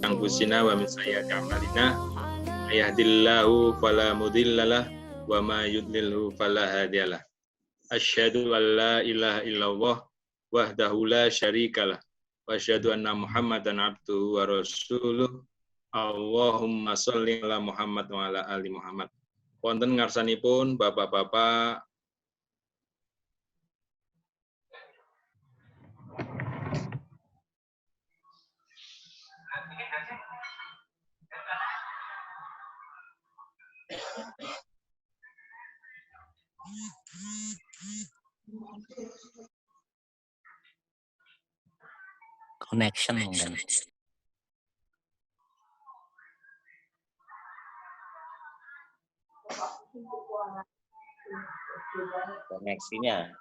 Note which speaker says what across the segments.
Speaker 1: anfusina wa min sayyiati a'malina. May yahdihillahu fala mudhillalah wa may yudlilhu fala hadiyalah. Asyhadu an la ilaha illallah wahdahu la syarikalah wa asyhadu anna Muhammadan abduhu wa rasuluh. Allahumma sholli ala Muhammad wa ala ali Muhammad. Wonten ngarsanipun Bapak-bapak
Speaker 2: connection mungkin.
Speaker 3: Koneksinya.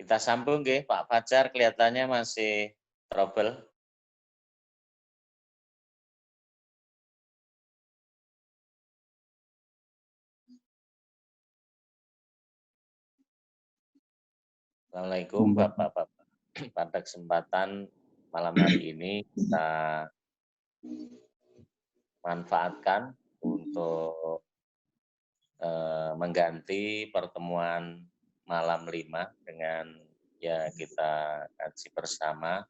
Speaker 3: Kita sambung nggih, Pak Fajar kelihatannya masih trouble. Assalamualaikum Bapak-bapak. Pada kesempatan malam hari ini kita manfaatkan untuk mengganti pertemuan malam 5 dengan ya kita kaji bersama.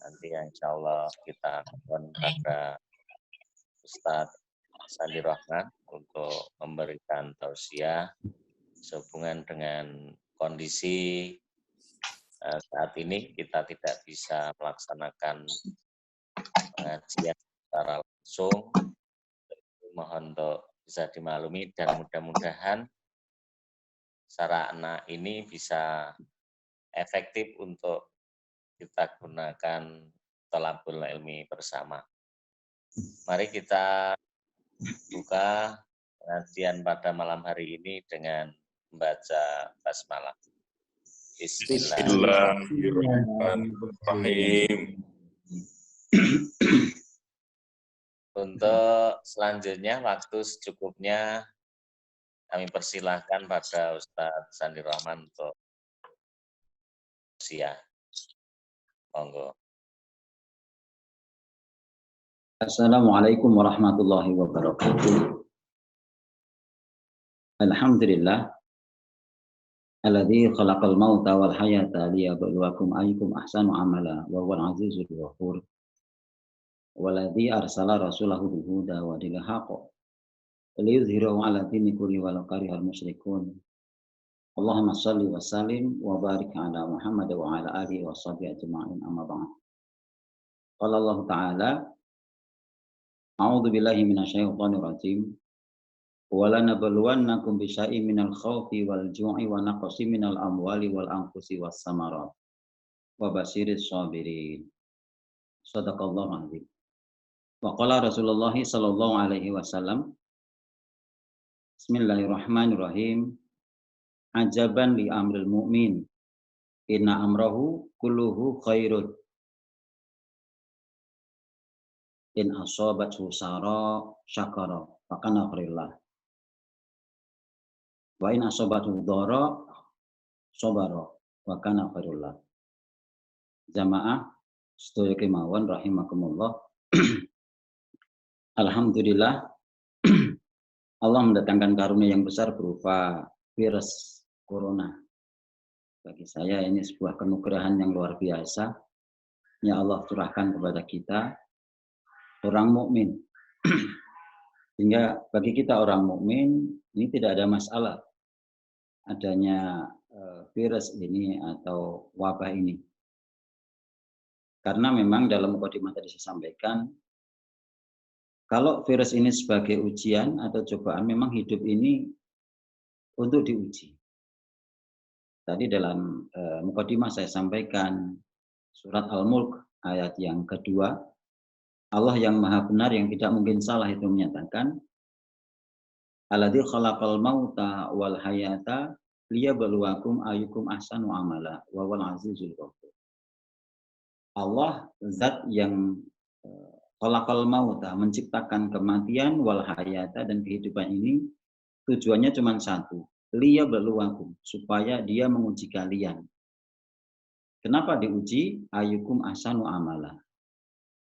Speaker 3: Nanti insya Allah kita mohon pada Ustadz Sandi Rahman untuk memberikan tausiah sehubungan dengan kondisi saat ini kita tidak bisa melaksanakan pengajian secara langsung. Mohon untuk bisa dimaklumi dan mudah-mudahan sarana ini bisa efektif untuk kita gunakan thalabul ilmi bersama. Mari kita buka pengajian pada malam hari ini dengan membaca basmalah.
Speaker 1: Bismillahirrahmanirrahim.
Speaker 3: Untuk selanjutnya waktu secukupnya kami persilahkan pada Ustadz Sandi Rahman untuk usia. Monggo.
Speaker 4: Assalamualaikum warahmatullahi wabarakatuh. Alhamdulillah. Alladzi khalaqal mauta wal hayata liyabluwakum ayyukum ahsanu amala wa huwal azizul ghafur. Walladzi arsala rasulahu bil huda wa dinil haqq liyuzhirahu 'ala dini kulli walau karihal musyrikun. Allahumma shalli wa sallim wa barik 'ala Muhammad wa 'ala alihi wa sahbihi ajma'in, amma ba'd. Qala Allah Ta'ala, a'udzu billahi minasyaitonir rajim. Wala nabluwannakum bisyai'in minal khaufi wal ju'i wa naqsin minal amwali wal anfusi was samarat wa basyiris shabirin. Shadaqallahu adzim. Wa qala Rasulullah sallallahu alaihi wasallam, Bismillahirrahmanirrahim. Ajaban li amril mu'min, inna amrahu kulluhu khairun. In asabathu sara syakara fakana khairillah. Wa in asabathu dhara sabara fakana khairullah. Jamaah sedaya kemawon rahimakumullah. Alhamdulillah Allah mendatangkan karunia yang besar berupa virus corona. Bagi saya ini sebuah kenugrahan yang luar biasa yang Allah curahkan kepada kita orang mukmin. Sehingga bagi kita orang mukmin ini tidak ada masalah adanya virus ini atau wabah ini. Karena memang dalam mukadimah tadi saya sampaikan, kalau virus ini sebagai ujian atau cobaan, memang hidup ini untuk diuji. Tadi dalam mukadimah saya sampaikan surat Al-Mulk ayat yang kedua, Allah yang maha benar yang tidak mungkin salah itu menyatakan, Alladzi khalaqal mauta wal hayata liyabluwakum ayyukum ahsanu amala wa huwal azizul ghafur. Allah zat yang khalaqal mauta, menciptakan kematian wal hayata, dan kehidupan ini tujuannya cuma satu, liyabluwakum, supaya dia menguji kalian. Kenapa diuji? Ayyukum ahsanu amala.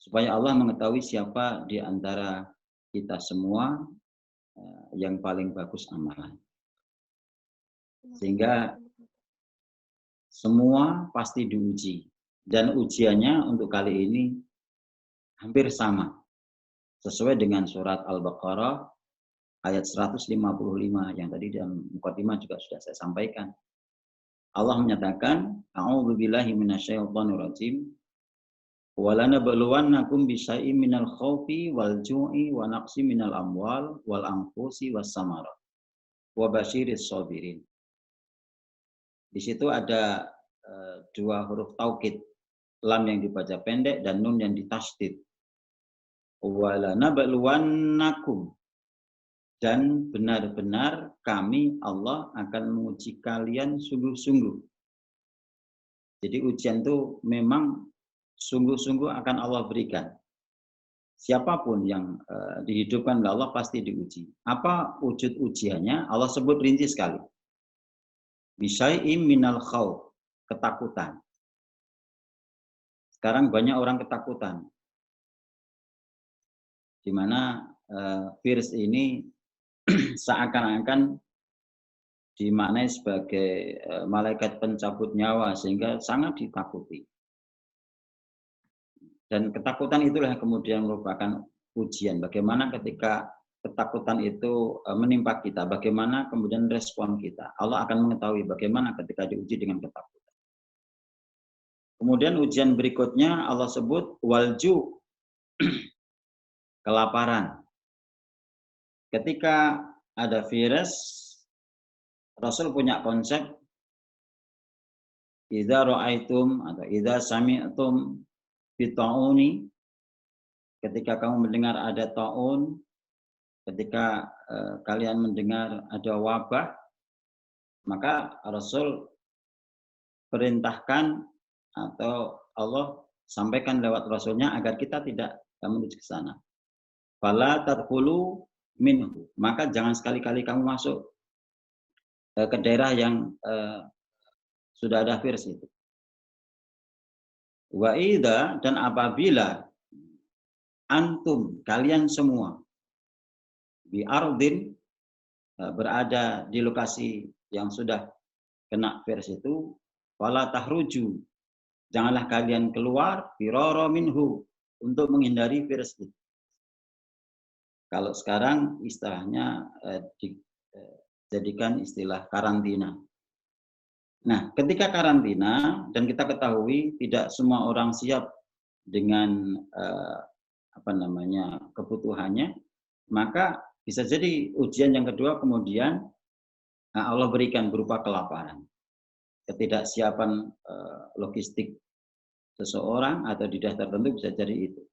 Speaker 4: Supaya Allah mengetahui siapa di antara kita semua yang paling bagus amalan. Sehingga semua pasti diuji. Dan ujiannya untuk kali ini hampir sama. Sesuai dengan surat Al-Baqarah ayat 155 yang tadi dalam mukadimah juga sudah saya sampaikan. Allah menyatakan, A'udzubillahi minasyaitonir rajim. Walanabluwannakum bisyai'im minal khaufi wal ju'i wa naqsi minal amwal wal anfusi was samarat wa basyiris sabirin. Di situ ada dua huruf taukid, lam yang dibaca pendek dan nun yang ditasydid. Walanabluwannakum, dan benar-benar kami Allah akan menguji kalian sungguh-sungguh. Jadi ujian itu memang sungguh-sungguh akan Allah berikan. Siapapun yang dihidupkan oleh Allah pasti diuji. Apa wujud ujiannya? Allah sebut rinci sekali. Bisyai'im minal khauf, ketakutan. Sekarang banyak orang ketakutan. Di mana virus ini seakan-akan dimaknai sebagai malaikat pencabut nyawa, sehingga sangat ditakuti. Dan ketakutan itulah yang kemudian merupakan ujian. Bagaimana ketika ketakutan itu menimpa kita, bagaimana kemudian respon kita. Allah akan mengetahui bagaimana ketika diuji dengan ketakutan. Kemudian ujian berikutnya Allah sebut walju, kelaparan. Ketika ada virus, Rasul punya konsep idza ra'aitum atau idza sami'tum bita'uni, ketika kamu mendengar ada ta'un, ketika kalian mendengar ada wabah, maka Rasul perintahkan atau Allah sampaikan lewat Rasulnya agar kita tidak menuju ke sana. Fala tadkhulu minhu, maka jangan sekali-kali kamu masuk ke daerah yang sudah ada virus itu. Wa idza, dan apabila antum, kalian semua, bi ardin, berada di lokasi yang sudah kena virus itu, fala tahruju, janganlah kalian keluar firara minhu, untuk menghindari virus itu. Kalau sekarang istilahnya dijadikan istilah karantina. Nah, ketika karantina, dan kita ketahui tidak semua orang siap dengan kebutuhannya, maka bisa jadi ujian yang kedua kemudian Allah berikan berupa kelaparan, ketidaksiapan logistik seseorang atau di daerah tertentu bisa jadi itu.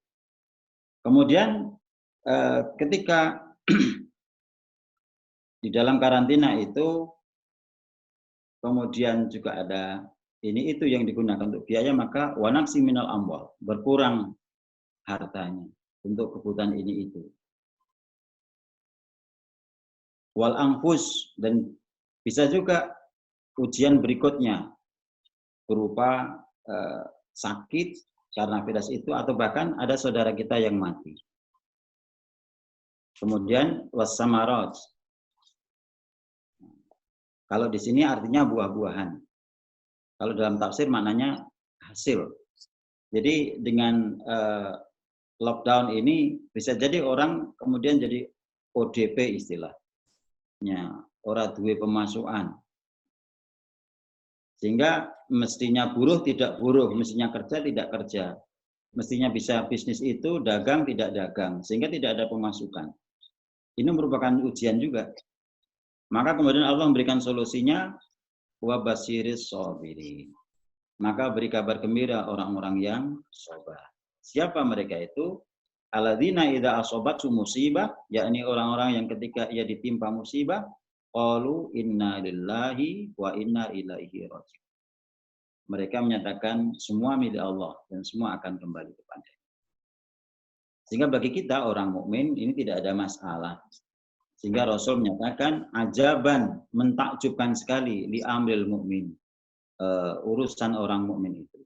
Speaker 4: Kemudian ketika di dalam karantina itu kemudian juga ada ini itu yang digunakan untuk biaya, maka wanaksi minal amwal, berkurang hartanya untuk kebutuhan ini itu. Wal anfus, dan bisa juga ujian berikutnya berupa sakit karena virus itu, atau bahkan ada saudara kita yang mati. Kemudian wassamarat. Kalau di sini artinya buah-buahan. Kalau dalam tafsir maknanya hasil. Jadi dengan lockdown ini bisa jadi orang kemudian jadi ODP istilahnya, ora duwe pemasukan. Sehingga mestinya buruh tidak buruh, mestinya kerja tidak kerja. Mestinya bisa bisnis itu dagang tidak dagang, sehingga tidak ada pemasukan. Ini merupakan ujian juga. Maka kemudian Allah memberikan solusinya, wa basyiris sabirin. Maka beri kabar gembira orang-orang yang sabar. Siapa mereka itu? Alladzina idza asobatsu musibah, yakni orang-orang yang ketika ia ditimpa musibah, qalu inna lillahi wa inna ilaihi raji'un. mereka menyatakan semua milik Allah dan semua akan kembali kepada. Sehingga bagi kita orang mukmin ini tidak ada masalah. Sehingga Rasul menyatakan ajaban, mentakjubkan sekali li amril mukmin, urusan orang mukmin itu.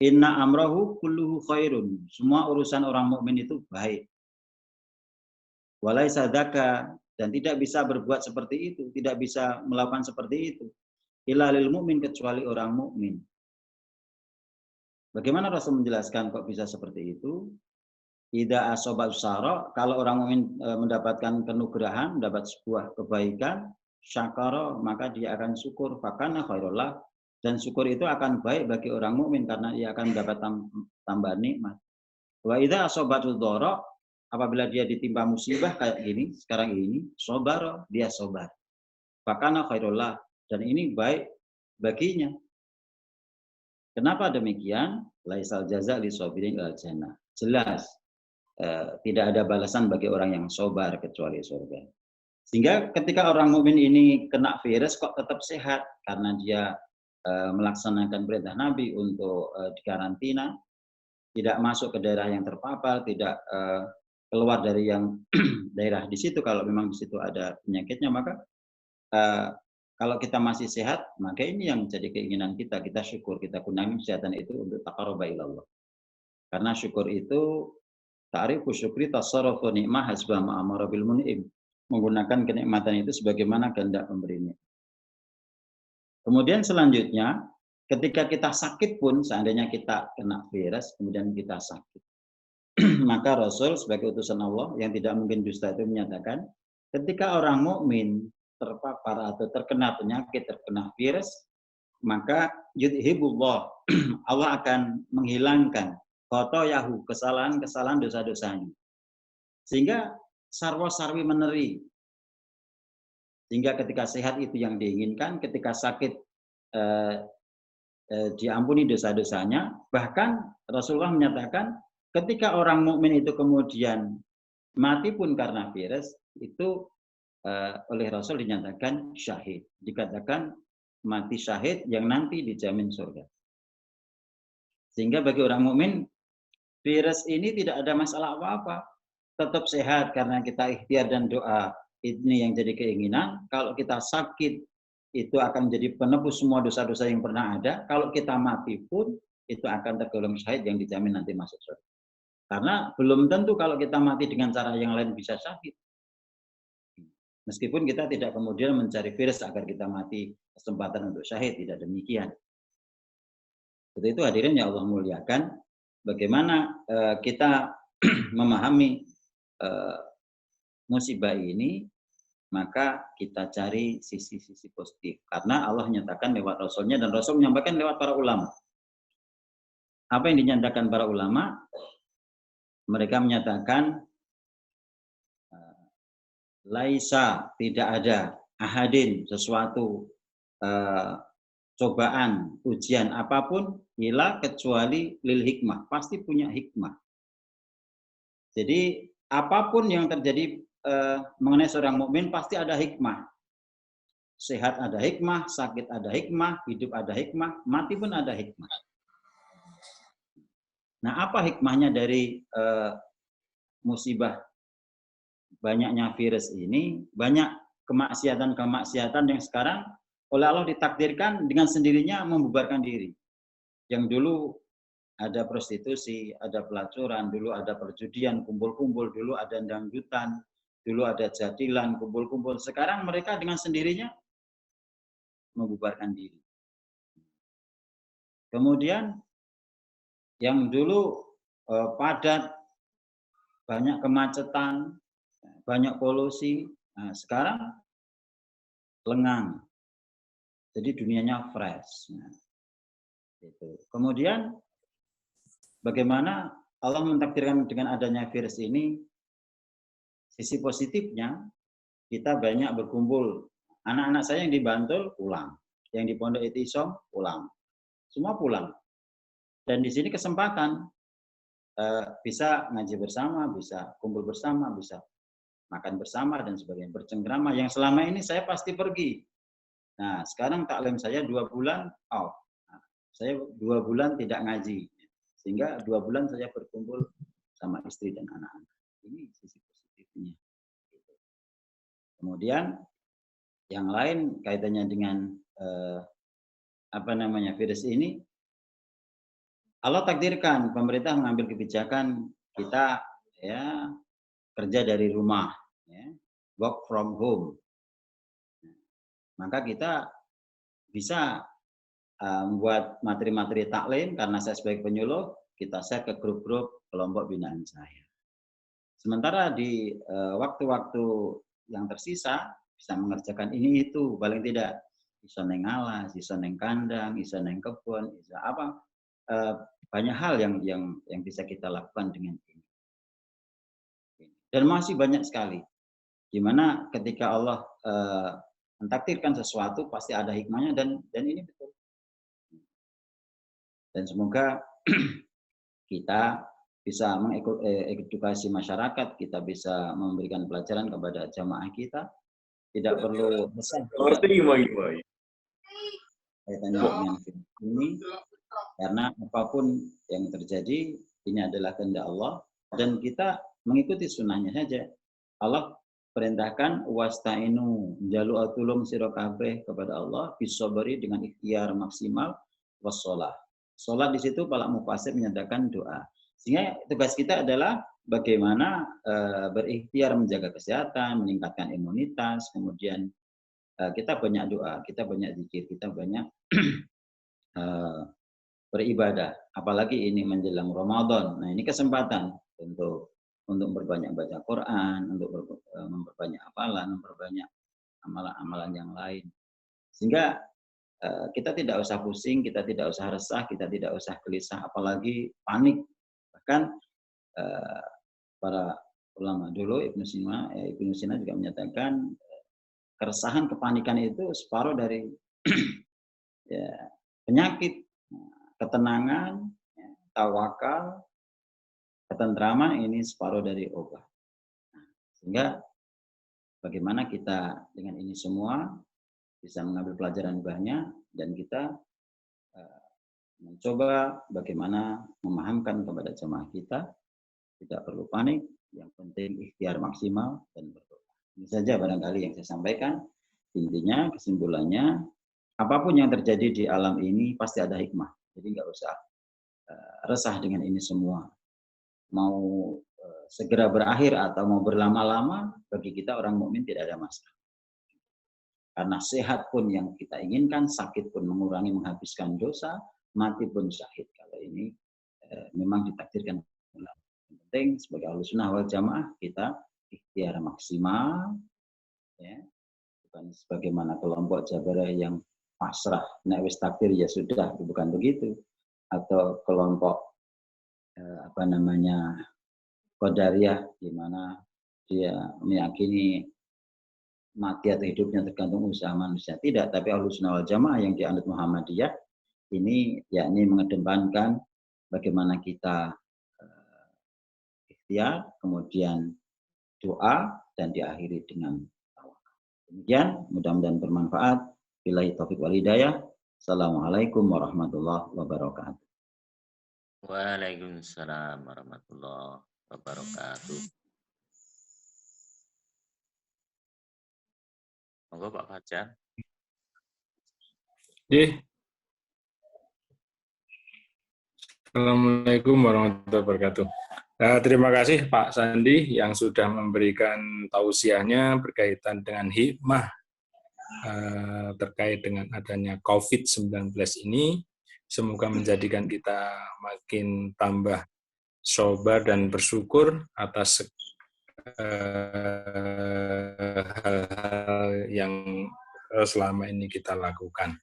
Speaker 4: Inna amrahu kulluhu khairun. Semua urusan orang mukmin itu baik. Walaisa dzaka, dan tidak bisa berbuat seperti itu, tidak bisa melakukan seperti itu. Illa lil mukmin, kecuali orang mukmin. Bagaimana Rasul menjelaskan kok bisa seperti itu? Idza asobat usara, kalau orang mukmin mendapatkan kenugrahan, mendapat sebuah kebaikan, syakara, maka dia akan syukur, fakana khairullah, dan syukur itu akan baik bagi orang mukmin karena dia akan mendapat tambahan nikmat. Wa idza asobatul dhara, apabila dia ditimpa musibah kayak gini, sekarang ini, sabar, dia sabar. Fakana khairullah, dan ini baik baginya. Kenapa demikian? Laisal jaza li sabirin al jannah. Jelas tidak ada balasan bagi orang yang sabar kecuali surga. Sehingga ketika orang mukmin ini kena virus kok tetap sehat karena dia melaksanakan perintah Nabi untuk dikarantina, tidak masuk ke daerah yang terpapar, tidak keluar dari yang daerah di situ kalau memang di situ ada penyakitnya, maka kalau kita masih sehat, maka ini yang menjadi keinginan kita. Kita syukur, kita gunakan kesehatan itu untuk taqarruba ilallah. Karena syukur itu ta'rifu syukri tasarrufu ni'mah hasba ma'amara bil mun'im. Menggunakan kenikmatan itu sebagaimana kehendak pemberinya. Kemudian selanjutnya, ketika kita sakit pun, seandainya kita kena virus, kemudian kita sakit. Maka Rasul sebagai utusan Allah yang tidak mungkin dusta itu menyatakan, ketika orang mukmin terpapar atau terkena penyakit, terkena virus, maka yudhibullah, Allah akan menghilangkan khotoyahu, kesalahan-kesalahan dosa-dosanya. Sehingga sarwa-sarwi meneri. Sehingga ketika sehat itu yang diinginkan, ketika sakit diampuni dosa-dosanya. Bahkan Rasulullah menyatakan ketika orang mukmin itu kemudian mati pun karena virus, itu oleh Rasul dinyatakan syahid. Dikatakan mati syahid yang nanti dijamin surga. Sehingga bagi orang mukmin virus ini tidak ada masalah apa-apa. Tetap sehat karena kita ikhtiar dan doa. Ini yang jadi keinginan. Kalau kita sakit, itu akan menjadi penebus semua dosa-dosa yang pernah ada. Kalau kita mati pun, itu akan tergolong syahid yang dijamin nanti masuk surga. Karena belum tentu kalau kita mati dengan cara yang lain bisa syahid. Meskipun kita tidak kemudian mencari virus agar kita mati kesempatan untuk syahid. Tidak demikian. Seperti itu hadirin yang Allah muliakan. Bagaimana kita memahami musibah ini, maka kita cari sisi-sisi positif. Karena Allah nyatakan lewat Rasulnya dan Rasul menyampaikan lewat para ulama. Apa yang dinyatakan para ulama? Mereka menyatakan laisa, tidak ada ahadin, sesuatu cobaan, ujian apapun ila kecuali lil hikmah, pasti punya hikmah. Jadi apapun yang terjadi mengenai seorang mukmin pasti ada hikmah. Sehat ada hikmah, sakit ada hikmah, hidup ada hikmah, mati pun ada hikmah. Nah, apa hikmahnya dari musibah banyaknya virus ini? Banyak kemaksiatan-kemaksiatan yang sekarang oleh Allah ditakdirkan dengan sendirinya membubarkan diri. Yang dulu ada prostitusi, ada pelacuran, dulu ada perjudian, kumpul-kumpul, dulu ada dangdutan, dulu ada jadilan, kumpul-kumpul. Sekarang mereka dengan sendirinya membubarkan diri. Kemudian yang dulu padat, banyak kemacetan, banyak polusi, nah, sekarang lengang. Jadi dunianya fresh. Nah, itu. Kemudian bagaimana Allah mentakdirkan dengan adanya virus ini, sisi positifnya kita banyak berkumpul. Anak-anak saya yang di Bantul pulang, yang di Pondok Itisom pulang, semua pulang. Dan di sini kesempatan bisa ngaji bersama, bisa kumpul bersama, bisa makan bersama dan sebagainya, bercengkrama. Yang selama ini saya pasti pergi. Nah, sekarang taklim saya 2 bulan off. Nah, saya 2 bulan tidak ngaji, sehingga 2 bulan saya berkumpul sama istri dan anak-anak. Ini sisi positifnya. Kemudian yang lain kaitannya dengan virus ini, Allah takdirkan pemerintah mengambil kebijakan kita ya kerja dari rumah, ya, work from home. Maka kita bisa membuat materi-materi taklim, karena saya sebagai penyuluh, kita share ke grup-grup kelompok binaan saya. Sementara di waktu-waktu yang tersisa bisa mengerjakan ini itu, paling tidak bisa neng alas, bisa neng kandang, bisa neng kebun, bisa apa, banyak hal yang bisa kita lakukan dengan ini. Dan masih banyak sekali. Gimana ketika Allah mentakdirkan sesuatu pasti ada hikmahnya, dan ini betul. Dan semoga kita bisa mengedukasi masyarakat, kita bisa memberikan pelajaran kepada jamaah kita, tidak perlu besar kaitannya dengan ini, karena apapun yang terjadi ini adalah kehendak Allah dan kita mengikuti sunnahnya saja. Allah perintahkan wasta'inu, jalu atulung sira kabeh kepada Allah bisabri, dengan ikhtiar maksimal, wassalah. Salat di situ para mufasir menyatakan doa. Sehingga tugas kita adalah bagaimana berikhtiar menjaga kesehatan, meningkatkan imunitas, kemudian kita banyak doa, kita banyak zikir, kita banyak beribadah. Apalagi ini menjelang Ramadan. Nah, ini kesempatan untuk memperbanyak baca Quran, untuk memperbanyak hafalan, memperbanyak amalan-amalan yang lain. Sehingga kita tidak usah pusing, kita tidak usah resah, kita tidak usah gelisah, apalagi panik. Bahkan para ulama dulu, Ibnu Sina juga menyatakan keresahan, kepanikan itu separuh dari ya, penyakit. Ketenangan, tawakal, ketentraman ini separuh dari obat. Sehingga bagaimana kita dengan ini semua bisa mengambil pelajaran banyak, dan kita mencoba bagaimana memahamkan kepada jemaah kita, tidak perlu panik, yang penting ikhtiar maksimal dan berdoa. Ini saja barangkali yang saya sampaikan. Intinya, kesimpulannya, apapun yang terjadi di alam ini pasti ada hikmah. Jadi nggak usah resah dengan ini semua. Mau segera berakhir atau mau berlama-lama, bagi kita orang mukmin tidak ada masalah. Karena sehat pun yang kita inginkan, sakit pun mengurangi, menghabiskan dosa, mati pun syahid. Kalau ini memang ditakdirkan. Yang penting sebagai Ahlussunnah wal Jamaah kita ikhtiar maksimal, ya. Bukan sebagaimana kelompok Jabariyah yang pasrah, nek wis takdir ya sudah, bukan begitu. Atau kelompok Qadariyah, di mana dia meyakini mati atau hidupnya tergantung usaha manusia. Tidak, tapi Ahlussunnah wal Jamaah yang dianut Muhammadiyah ini yakni mengedepankan bagaimana kita ikhtiar, kemudian doa, dan diakhiri dengan tawakal. Demikian, mudah-mudahan bermanfaat. Billahi taufiq wal hidayah. Assalamualaikum warahmatullahi wabarakatuh.
Speaker 3: Waalaikumsalam warahmatullahi wabarakatuh. Monggo Pak Fajar.
Speaker 1: Assalamualaikum warahmatullahi wabarakatuh. Terima kasih Pak Sandi yang sudah memberikan tausiahnya berkaitan dengan hikmah terkait dengan adanya COVID-19 ini. Semoga menjadikan kita makin tambah sabar dan bersyukur atas hal-hal yang selama ini kita lakukan.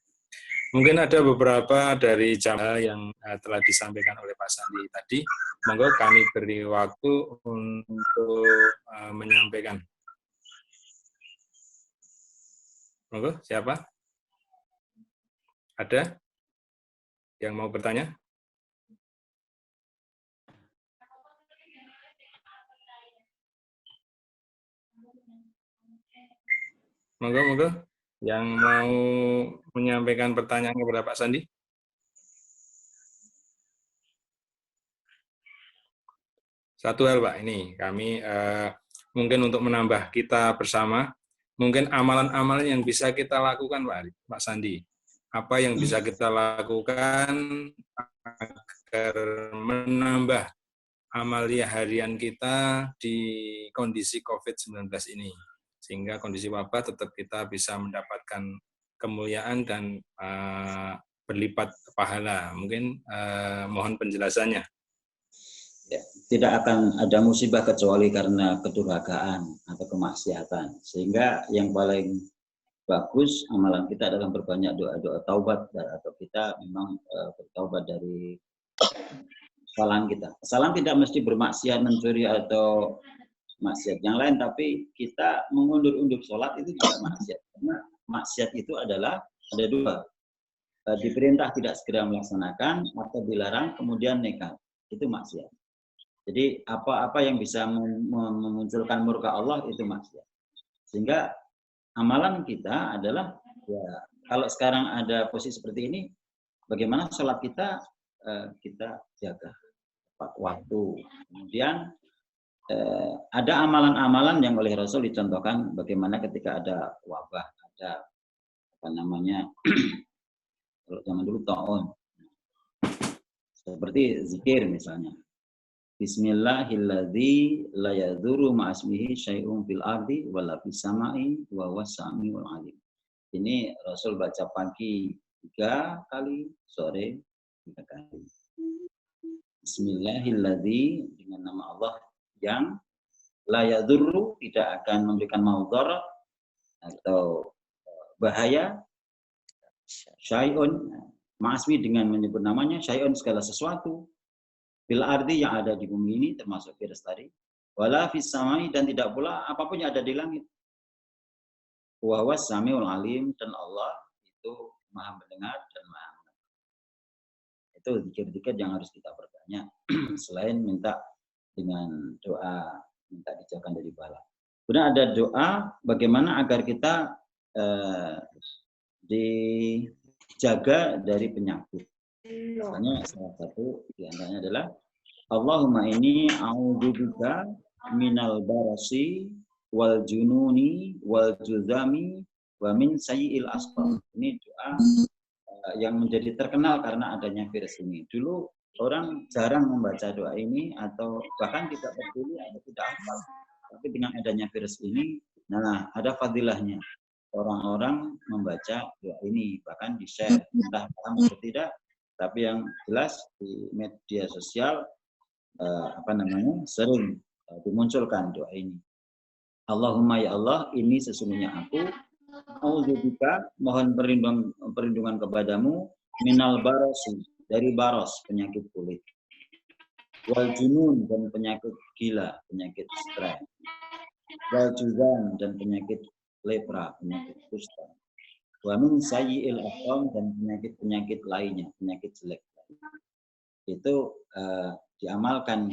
Speaker 1: Mungkin ada beberapa dari jamaah yang telah disampaikan oleh Pak Sandi tadi. Monggo kami beri waktu untuk menyampaikan. Monggo, siapa? Ada yang mau bertanya? Monggo, yang mau menyampaikan pertanyaan kepada Pak Sandi. Satu hal Pak, ini kami mungkin untuk menambah kita bersama, mungkin amalan-amalan yang bisa kita lakukan Pak Sandi. Apa yang bisa kita lakukan agar menambah amalia harian kita di kondisi COVID-19 ini. Sehingga kondisi wabah tetap kita bisa mendapatkan kemuliaan dan berlipat pahala. Mungkin mohon penjelasannya.
Speaker 4: Ya, tidak akan ada musibah kecuali karena kedurhakaan atau kemaksiatan. Sehingga yang paling bagus amalan kita adalah berbanyak doa-doa taubat, atau kita memang bertaubat dari kesalahan kita. Kesalahan tidak mesti bermaksiat, mencuri atau maksiat yang lain, tapi kita mengundur-undur sholat itu juga maksiat. Karena maksiat itu adalah ada dua, diperintah tidak segera melaksanakan atau dilarang kemudian nekat, itu maksiat. Jadi apa-apa yang bisa memunculkan murka Allah itu maksiat. Sehingga amalan kita adalah, ya kalau sekarang ada posisi seperti ini, bagaimana sholat kita kita jaga tepat waktu. Kemudian ada amalan-amalan yang oleh Rasul dicontohkan bagaimana ketika ada wabah, ada apa namanya kalau zaman dulu ta'un, seperti zikir misalnya. Bismillahilladzi la yadurru ma'asmihi syai'un fil ardi wala fis sama'i wa huwas samiul alim. Ini Rasul baca pagi 3 kali, sore 3 kali. Bismillahilladzi, dengan nama Allah yang la yadurru, tidak akan memberikan maudarat atau bahaya, syai'un ma'asmi, dengan menyebut namanya, syai'un segala sesuatu, fil ardi yang ada di bumi ini termasuk virus tadi, wala fis samai, dan tidak pula apapun yang ada di langit. Wa huwas samiul alim, dan Allah itu Maha mendengar dan Maha mengetahui. Itu zikir-zikir yang harus kita perbanyak selain minta dengan doa minta dijauhkan dari bala. Kemudian ada doa bagaimana agar kita dijaga dari penyakit. Misalnya salah satu di antaranya adalah Allahumma inni a'udzubika minal barasi wal jununi wal juzami wa min sayyi'il asqam. Ini doa yang menjadi terkenal karena adanya virus ini. Dulu orang jarang membaca doa ini atau bahkan tidak peduli atau tidak hafal. Tapi dengan adanya virus ini, nah ada fadilahnya. Orang-orang membaca doa ini, bahkan di-share, entah paham atau tidak. Tapi yang jelas di media sosial sering dimunculkan doa ini. Allahumma ya Allah, ini sesungguhnya aku a'udzubika, mohon perlindungan kepadamu, minal barasi, dari baros, penyakit kulit, wal junun, dan penyakit gila, penyakit stres, wal juzam, dan penyakit lepra, penyakit kusta, wa min sayyi'il asqam, dan penyakit-penyakit lainnya, penyakit jelek. Itu diamalkan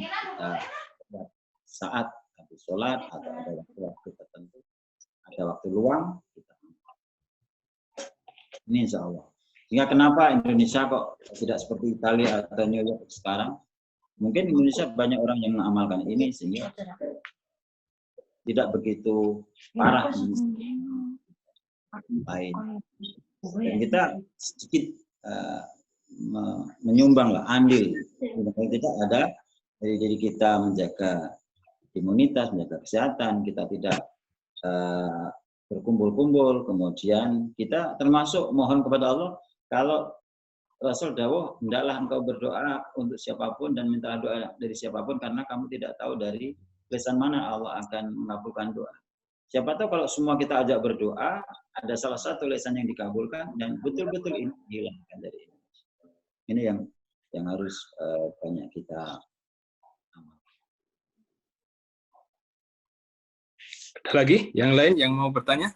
Speaker 4: saat habis sholat atau ada waktu tertentu, ada waktu luang, kita ini insya Allah. Sehingga kenapa Indonesia kok tidak seperti Italia atau New York sekarang? Mungkin Indonesia banyak orang yang mengamalkan ini sehingga tidak begitu parah lain. Dan kita sedikit menyumbang lah, andil. Tidak ada, jadi kita menjaga imunitas, menjaga kesehatan, kita tidak berkumpul-kumpul, kemudian kita termasuk mohon kepada Allah, kalau Rasul dawuh, hendaklah engkau berdoa untuk siapapun dan minta doa dari siapapun karena kamu tidak tahu dari lisan mana Allah akan mengabulkan doa. Siapa tahu kalau semua kita ajak berdoa, ada salah satu lisan yang dikabulkan dan betul-betul ini dihilangkan dari Indonesia. Ini yang harus banyak kita amalkan.
Speaker 1: Ada lagi yang lain yang mau bertanya?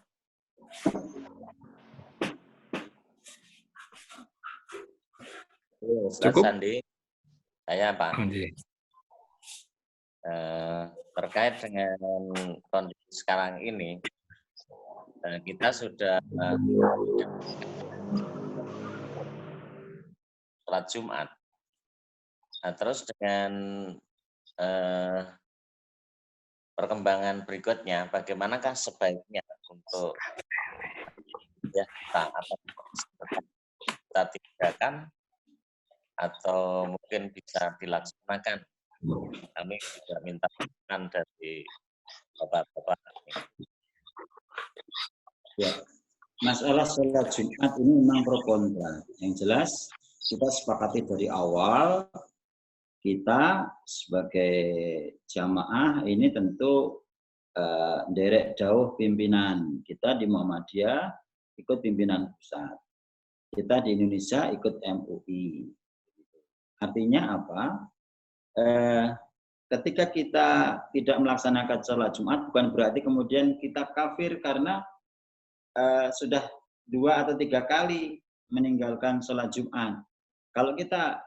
Speaker 3: Cukup. Sandi, saya Pak. Terkait dengan kondisi sekarang ini, kita sudah sholat Jumat. Nah, terus dengan perkembangan berikutnya, bagaimanakah sebaiknya untuk ya kita tinggalkan atau mungkin bisa dilaksanakan. Kami juga minta masukan dari Bapak-bapak.
Speaker 4: Ya, masalah sholat Jumat ini memang pro kontra. Yang jelas kita sepakati dari awal, kita sebagai jamaah ini tentu derek jauh pimpinan. Kita di Muhammadiyah ikut pimpinan pusat. Kita di Indonesia ikut MUI. Artinya apa? Ketika kita tidak melaksanakan sholat Jumat, bukan berarti kemudian kita kafir karena sudah 2 atau 3 kali meninggalkan sholat Jumat. Kalau kita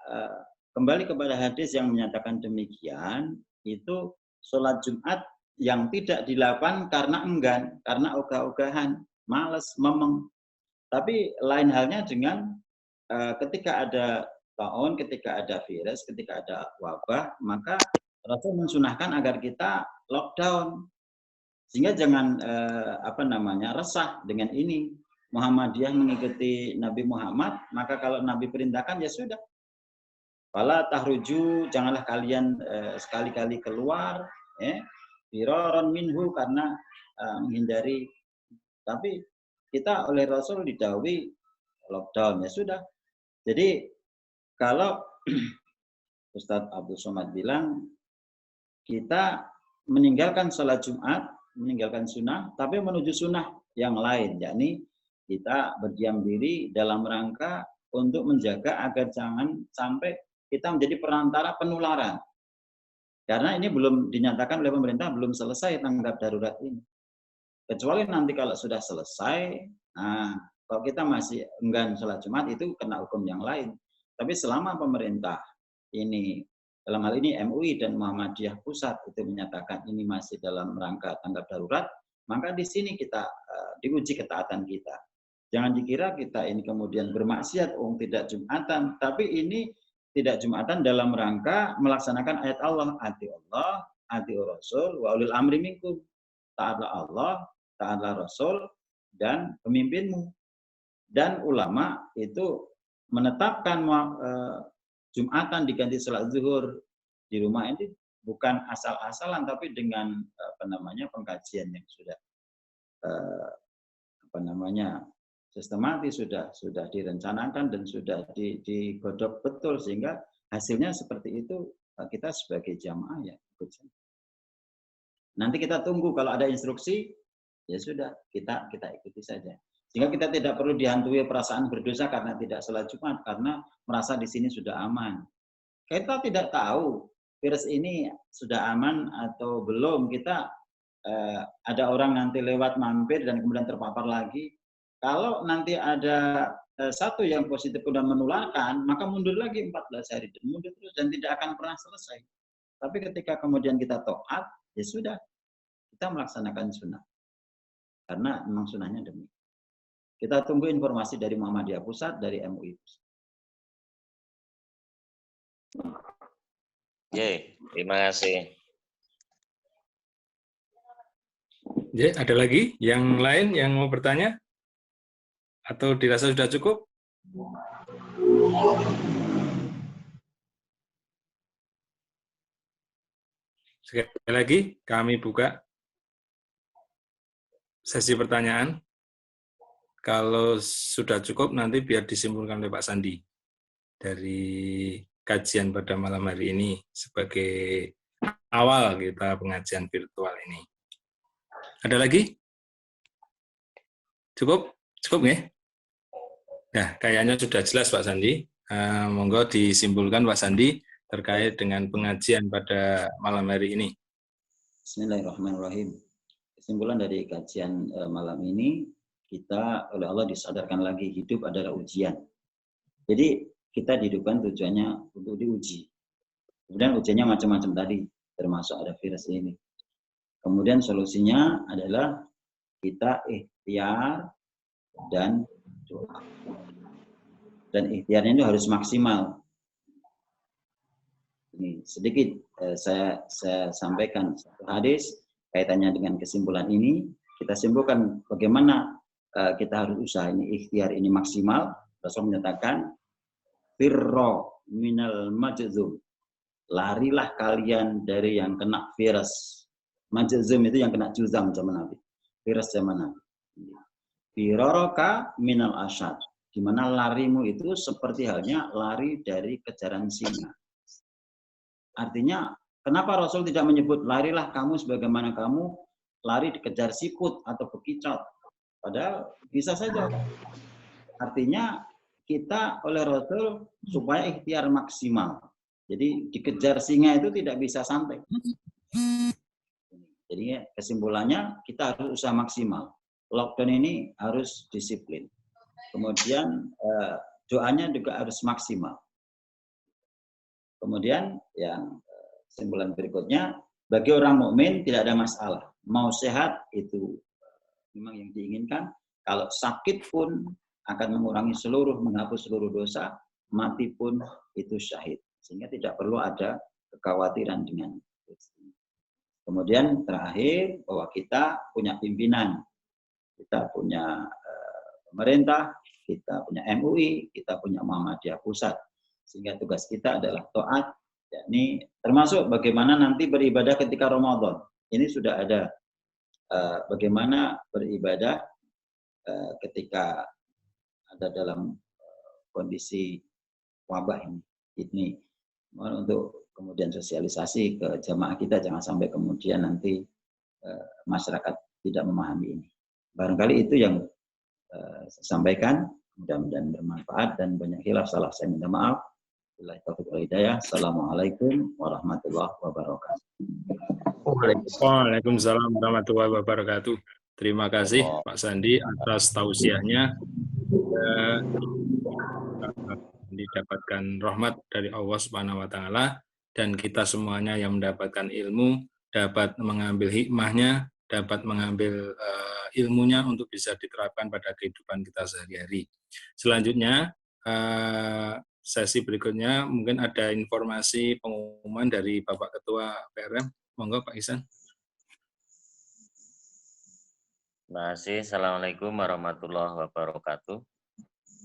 Speaker 4: kembali kepada hadis yang menyatakan demikian, itu sholat Jumat yang tidak dilakukan karena enggan, karena ogah-ogahan, malas, memeng. Tapi lain halnya dengan ketika ada taun, ketika ada virus, ketika ada wabah, maka Rasul mensunahkan agar kita lockdown. Sehingga jangan resah dengan ini. Muhammadiyah mengikuti Nabi Muhammad, maka kalau Nabi perintahkan ya sudah. Fala tahruju, janganlah kalian sekali-kali keluar, firaron minhu, karena menghindari. Tapi kita oleh Rasul didhawuhi lockdown, ya sudah. Jadi kalau Ustadz Abdul Somad bilang kita meninggalkan sholat Jumat, meninggalkan sunnah, tapi menuju sunnah yang lain, yakni kita berdiam diri dalam rangka untuk menjaga agar jangan sampai kita menjadi perantara penularan. Karena ini belum dinyatakan oleh pemerintah, belum selesai tanggap darurat ini. Kecuali nanti kalau sudah selesai, nah kalau kita masih enggan sholat Jumat itu kena hukum yang lain. Tapi selama pemerintah ini, dalam hal ini MUI dan Muhammadiyah Pusat itu menyatakan ini masih dalam rangka tanggap darurat, maka di sini kita diuji ketaatan kita. Jangan dikira kita ini kemudian bermaksiat, tidak Jumatan, tapi ini tidak Jumatan dalam rangka melaksanakan ayat Allah, ati Rasul, wa ulil amri minkum. Taatlah Allah, taatlah Rasul, dan pemimpinmu. Dan ulama itu menetapkan Jumatan diganti sholat zuhur di rumah ini bukan asal-asalan, tapi dengan pengkajian yang sudah sistematis, sudah direncanakan dan sudah digodok betul, sehingga hasilnya seperti itu. Kita sebagai jamaah ya ikut. Nanti kita tunggu kalau ada instruksi, ya sudah kita ikuti saja. Sehingga kita tidak perlu dihantui perasaan berdosa karena tidak sholat Jumat, karena merasa di sini sudah aman. Kita tidak tahu virus ini sudah aman atau belum. Kita ada orang nanti lewat mampir dan kemudian terpapar lagi. Kalau nanti ada satu yang positif dan menularkan, maka mundur lagi 14 hari, dan mundur terus dan tidak akan pernah selesai. Tapi ketika kemudian kita taat, ya sudah, kita melaksanakan sunnah. Karena memang sunnahnya demikian. Kita tunggu informasi dari Muhammadiyah Pusat, dari MUI Pusat.
Speaker 3: Terima kasih.
Speaker 1: Ada lagi yang lain yang mau bertanya? Atau dirasa sudah cukup? Sekali lagi, kami buka sesi pertanyaan. Kalau sudah cukup, nanti biar disimpulkan oleh Pak Sandi dari kajian pada malam hari ini sebagai awal kita pengajian virtual ini. Ada lagi? Cukup? Cukup ya? Nah, kayaknya sudah jelas Pak Sandi. Monggo disimpulkan Pak Sandi terkait dengan pengajian pada malam hari ini.
Speaker 4: Bismillahirrahmanirrahim. Kesimpulan dari kajian malam ini, kita oleh Allah disadarkan lagi hidup adalah ujian. Jadi kita dihidupkan tujuannya untuk diuji. Kemudian ujiannya macam-macam tadi, termasuk ada virus ini. Kemudian solusinya adalah kita ikhtiar dan doa. Dan ikhtiarnya itu harus maksimal. Ini sedikit saya sampaikan satu hadis kaitannya dengan kesimpulan ini. Kita simpulkan bagaimana kita harus usaha ini ikhtiar ini maksimal. Rasul menyatakan firro minal majzum, larilah kalian dari yang kena virus. Majzum itu yang kena juzam zaman Nabi, virus zaman Nabi. Firoroka minal asyad, di mana larimu itu seperti halnya lari dari kejaran singa. Artinya, kenapa Rasul tidak menyebut larilah kamu sebagaimana kamu lari dikejar siput atau bekicot? Padahal bisa saja. Artinya kita oleh Rasul supaya ikhtiar maksimal. Jadi dikejar singa itu tidak bisa sampai. Jadi kesimpulannya kita harus usaha maksimal. Lockdown ini harus disiplin. Kemudian doanya juga harus maksimal. Kemudian yang kesimpulan berikutnya, bagi orang mukmin tidak ada masalah. Mau sehat itu memang yang diinginkan. Kalau sakit pun akan mengurangi menghapus seluruh dosa. Mati pun itu syahid. Sehingga tidak perlu ada kekhawatiran dengan itu. Kemudian terakhir bahwa kita punya pimpinan, kita punya pemerintah, kita punya MUI, kita punya Muhammadiyah Pusat. Sehingga tugas kita adalah taat, yakni termasuk bagaimana nanti beribadah ketika Ramadan. Ini sudah ada bagaimana beribadah ketika ada dalam kondisi wabah ini. Untuk kemudian sosialisasi ke jamaah kita, jangan sampai kemudian nanti masyarakat tidak memahami ini. Barangkali itu yang saya sampaikan, mudah-mudahan bermanfaat dan banyak khilaf salah saya minta maaf. Assalamualaikum warahmatullahi wabarakatuh.
Speaker 1: Waalaikumsalam warahmatullahi wabarakatuh. Terima kasih Pak Sandi atas tausiahnya. Didapatkan rahmat dari Allah Subhanahu wa taala dan kita semuanya yang mendapatkan ilmu dapat mengambil hikmahnya, dapat mengambil ilmunya untuk bisa diterapkan pada kehidupan kita sehari-hari. Selanjutnya sesi berikutnya mungkin ada informasi pengumuman dari Bapak Ketua PRM. Monggo Pak Ihsan.
Speaker 3: Terima kasih. Assalamualaikum warahmatullahi wabarakatuh.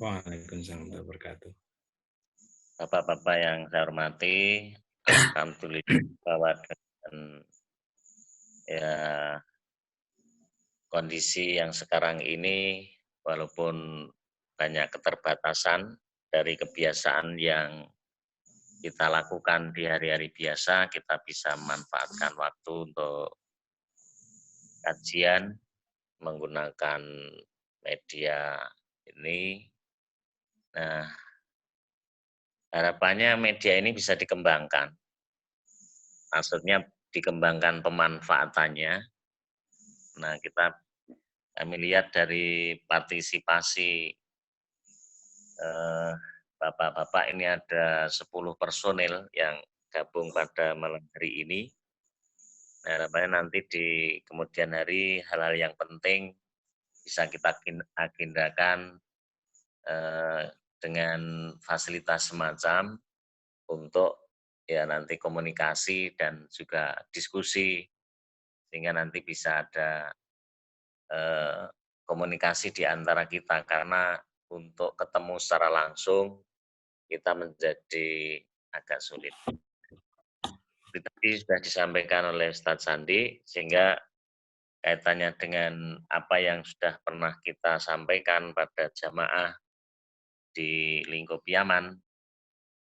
Speaker 1: Waalaikumsalam warahmatullahi wabarakatuh.
Speaker 3: Bapak-bapak yang saya hormati, alhamdulillah bahwa dengan ya kondisi yang sekarang ini, walaupun banyak keterbatasan dari kebiasaan yang kita lakukan di hari-hari biasa, kita bisa memanfaatkan waktu untuk kajian menggunakan media ini. Nah, harapannya media ini bisa dikembangkan. Maksudnya dikembangkan pemanfaatannya. Nah, kami lihat dari partisipasi bapak-bapak ini ada 10 personil yang gabung pada malam hari ini. Nah, harapannya nanti di kemudian hari hal-hal yang penting bisa kita agendakan dengan fasilitas semacam untuk ya nanti komunikasi dan juga diskusi sehingga nanti bisa ada komunikasi di antara kita, karena untuk ketemu secara langsung kita menjadi agak sulit. Tadi sudah disampaikan oleh Ustadz Sandi, sehingga kaitannya dengan apa yang sudah pernah kita sampaikan pada jamaah di lingkup Yaman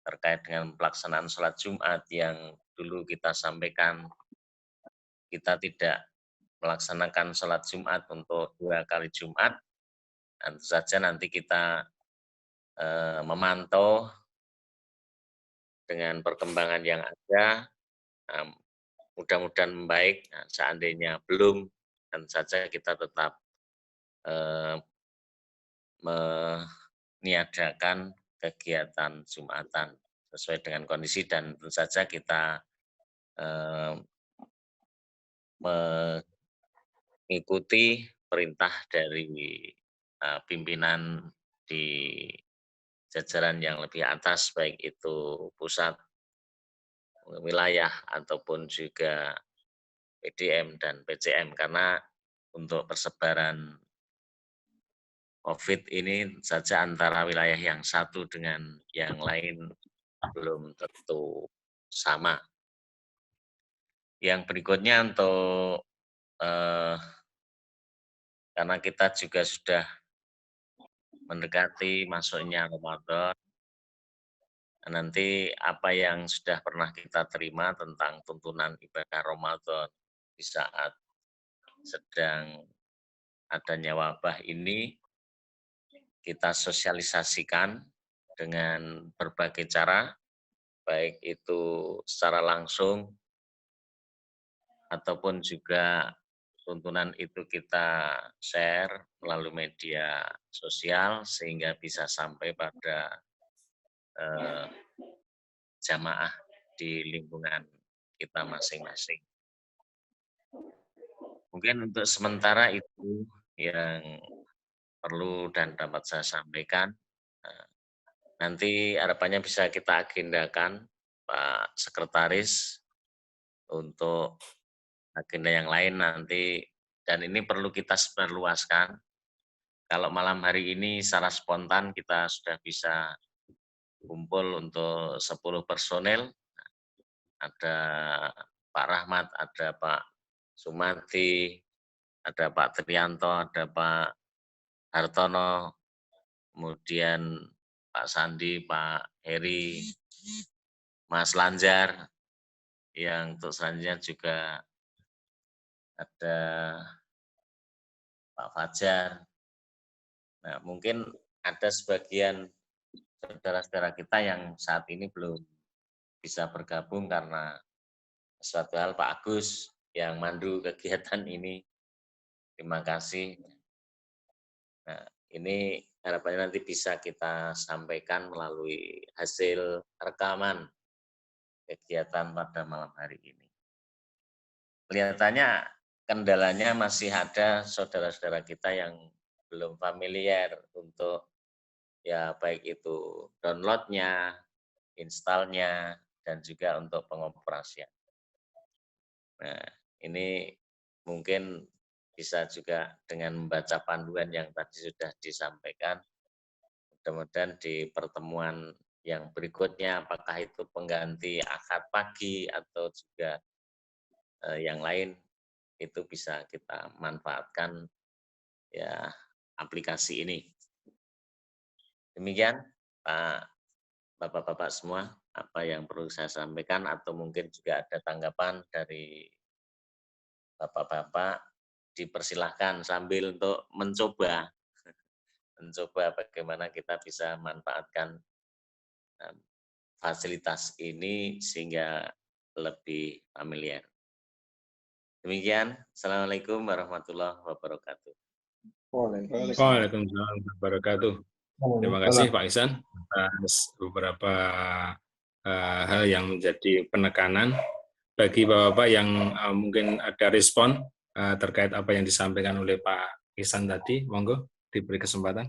Speaker 3: terkait dengan pelaksanaan sholat Jumat yang dulu kita sampaikan, kita tidak melaksanakan sholat Jumat untuk 2 kali Jumat. Tentu saja nanti kita memantau dengan perkembangan yang ada, mudah-mudahan membaik. Nah, seandainya belum, tentu saja kita tetap meniadakan kegiatan Jumatan sesuai dengan kondisi, dan tentu saja kita mengikuti perintah dari pimpinan di jajaran yang lebih atas, baik itu pusat wilayah ataupun juga PDM dan PCM, karena untuk persebaran COVID ini saja antara wilayah yang satu dengan yang lain belum tentu sama. Yang berikutnya untuk karena kita juga sudah mendekati masuknya Ramadan, nanti apa yang sudah pernah kita terima tentang tuntunan ibadah Ramadan di saat sedang adanya wabah ini, kita sosialisasikan dengan berbagai cara, baik itu secara langsung ataupun juga tuntunan itu kita share melalui media sosial sehingga bisa sampai pada jamaah di lingkungan kita masing-masing. Mungkin untuk sementara itu yang perlu dan dapat saya sampaikan. Nanti harapannya bisa kita agendakan Pak Sekretaris untuk agenda yang lain nanti, dan ini perlu kita sebarluaskan. Kalau malam hari ini secara spontan kita sudah bisa kumpul untuk 10 personel, ada Pak Rahmat, ada Pak Sumati, ada Pak Trianto, ada Pak Hartono, kemudian Pak Sandi, Pak Heri, Mas Lanjar, yang untuk selanjutnya juga ada Pak Fajar. Nah, mungkin ada sebagian saudara-saudara kita yang saat ini belum bisa bergabung karena suatu hal. Pak Agus yang mandu kegiatan ini, terima kasih. Nah, ini harapannya nanti bisa kita sampaikan melalui hasil rekaman kegiatan pada malam hari ini. Kelihatannya kendalanya masih ada saudara-saudara kita yang belum familiar untuk ya baik itu downloadnya, installnya, dan juga untuk pengoperasian. Nah, ini mungkin bisa juga dengan membaca panduan yang tadi sudah disampaikan. Mudah-mudahan di pertemuan yang berikutnya, apakah itu pengganti akad pagi atau juga yang lain, itu bisa kita manfaatkan ya aplikasi ini. Demikian Pak, Bapak-bapak semua, apa yang perlu saya sampaikan, atau mungkin juga ada tanggapan dari Bapak-bapak, dipersilahkan sambil untuk mencoba bagaimana kita bisa manfaatkan fasilitas ini sehingga lebih familiar. Demikian, Assalamualaikum warahmatullahi wabarakatuh.
Speaker 1: Waalaikumsalam warahmatullahi wabarakatuh. Terima kasih Pak Ihsan atas beberapa hal yang menjadi penekanan bagi Bapak-bapak yang mungkin ada respon terkait apa yang disampaikan oleh Pak Ihsan tadi. Monggo diberi kesempatan.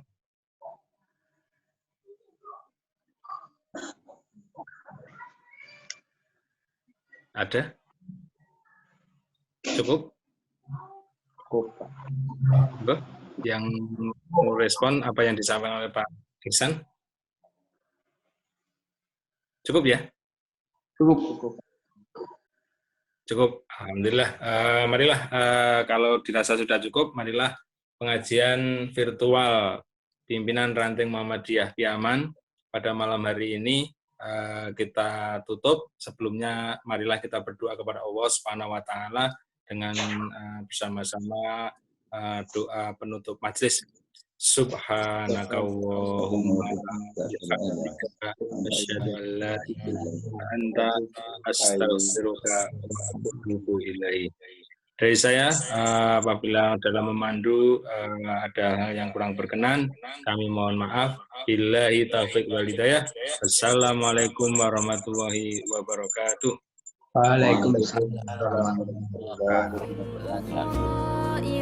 Speaker 1: Ada? Cukup? Monggo. Yang merespon apa yang disampaikan oleh Pak Ihsan? Cukup ya? Cukup. Alhamdulillah. Marilah kalau dirasa sudah cukup, marilah pengajian virtual pimpinan ranting Muhammadiyah Piaman pada malam hari ini kita tutup. Sebelumnya marilah kita berdoa kepada Allah Subhanahu wa taala dengan bersama-sama doa penutup majelis. Subhanaka Allahumma asyhadu an la ilaha illa anta astaghfiruka wa atubu ilaik. Dari saya, apabila dalam memandu ada hal yang kurang berkenan, kami mohon maaf. Billahi taufiq wal hidayah. Assalamualaikum warahmatullahi wabarakatuh.
Speaker 5: Waalaikumsalam warahmatullahi wabarakatuh.